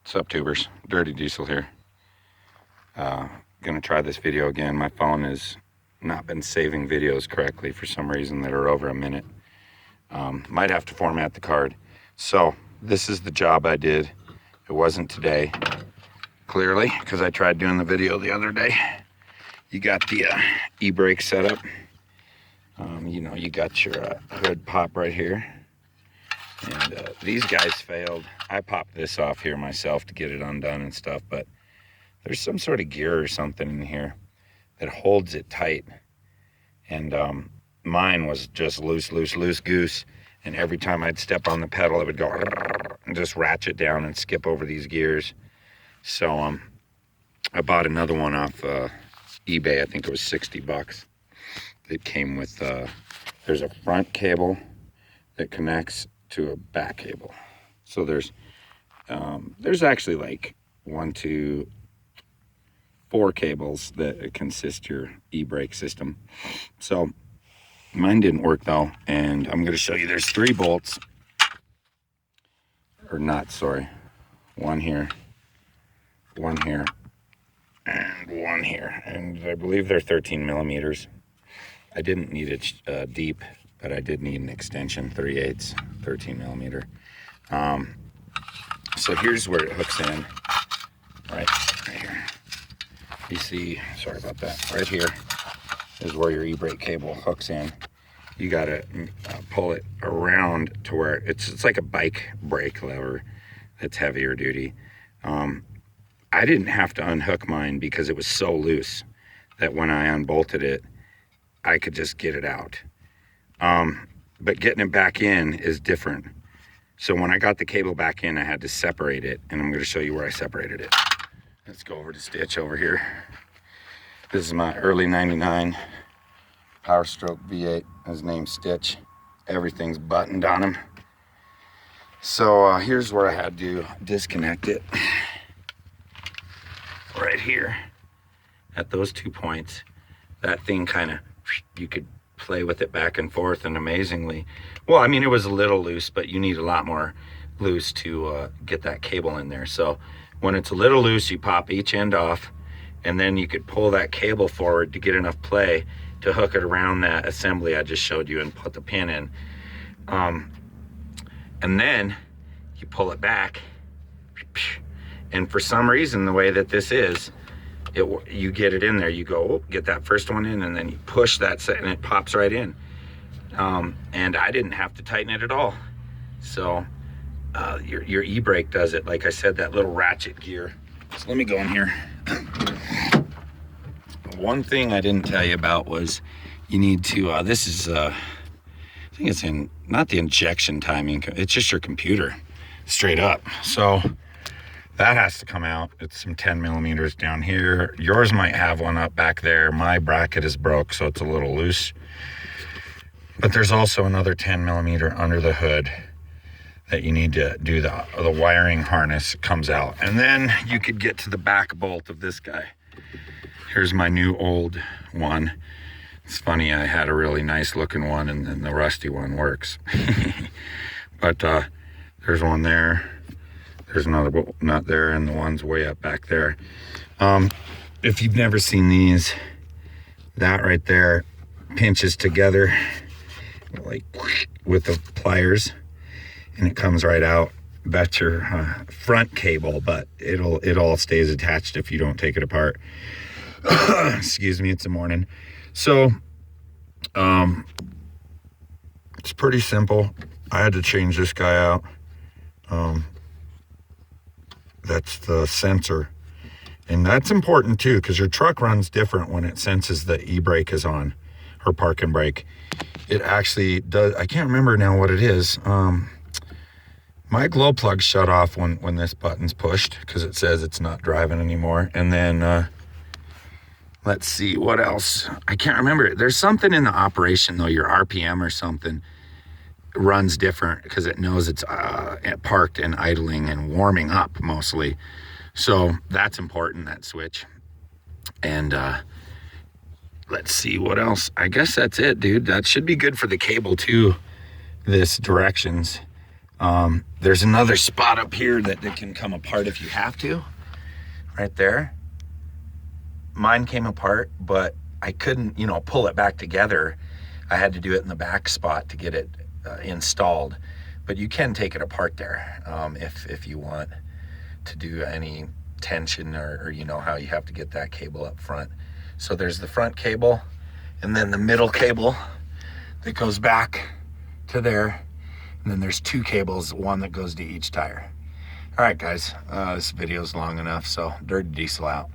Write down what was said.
What's up, tubers? Dirty Diesel here. Gonna try this video again. My phone has not been saving videos correctly for some reason that are over a minute. Might have to format the card. So this is the job I did. It wasn't today, clearly, because I tried doing the video the other day. You got the e-brake setup. You know, you got your hood pop right here. And these guys failed. I popped this off here myself to get it undone and stuff, but there's some sort of gear or something in here that holds it tight. And mine was just loose goose. And every time I'd step on the pedal, it would go and just ratchet down and skip over these gears. So I bought another one off eBay. I think it was 60 bucks. It came with, there's a front cable that connects to a back cable. So there's actually like 1, 2, 4 cables that consist your e-brake system. So mine didn't work though, and I'm going to show you. There's 3 bolts, or not, sorry, 1 here, 1 here, and 1 here, and I believe they're 13 millimeters. I didn't need it deep, but I did need an extension, 3/8, 13 millimeter. So here's where it hooks in, right here. You see, sorry about that, right here is where your e-brake cable hooks in. You gotta pull it around to where it's like a bike brake lever that's heavier duty. I didn't have to unhook mine because it was so loose that when I unbolted it, I could just get it out. But getting it back in is different. So when I got the cable back in, I had to separate it, and I'm going to show you where I separated it. Let's go over to Stitch over here. This is my early 99 Powerstroke V8. His name's Stitch. Everything's buttoned on him. So here's where I had to disconnect it. Right here at those 2 points. That thing kind of, you could play with it back and forth, and amazingly, well, I mean, it was a little loose, but you need a lot more loose to get that cable in there. So when it's a little loose, you pop each end off, and then you could pull that cable forward to get enough play to hook it around that assembly I just showed you and put the pin in. And then you pull it back, and for some reason, the way that this is, you get it in there, you go, oh, get that first one in, and then you push that set and it pops right in. And I didn't have to tighten it at all. So your e-brake does it. Like I said, that little ratchet gear. So let me go in here. One thing I didn't tell you about was you need to, this is, I think it's in, not the injection timing, it's just your computer, straight up. So that has to come out. It's some 10 millimeters down here. Yours might have one up back there. My bracket is broke, so it's a little loose. But there's also another 10 millimeter under the hood that you need to do. The wiring harness comes out. And then you could get to the back bolt of this guy. Here's my new old one. It's funny, I had a really nice looking one, and then the rusty one works. But there's one there. There's another bolt nut there, and the one's way up back there. If you've never seen these, that right there pinches together like with the pliers, and it comes right out. That's your front cable, but it all stays attached if you don't take it apart. Excuse me, it's the morning. So it's pretty simple. I had to change this guy out. That's the sensor, and that's important too, because your truck runs different when it senses the e-brake is on, or park and brake. It actually does. I can't remember now what it is. My glow plug shut off when this button's pushed, because it says it's not driving anymore. And then let's see what else. I can't remember. There's something in the operation though, your RPM or something runs different because it knows it's parked and idling and warming up mostly. So that's important, that switch. And let's see what else. I guess that's it, dude. That should be good for the cable too, this directions. There's another spot up here that can come apart if you have to, right there. Mine came apart, but I couldn't, you know, pull it back together. I had to do it in the back spot to get it installed. But you can take it apart there if you want to do any tension or you know how you have to get that cable up front. So there's the front cable and then the middle cable that goes back to there. And then there's two cables, one that goes to each tire. All right, guys, this video's long enough, so Dirty Diesel out.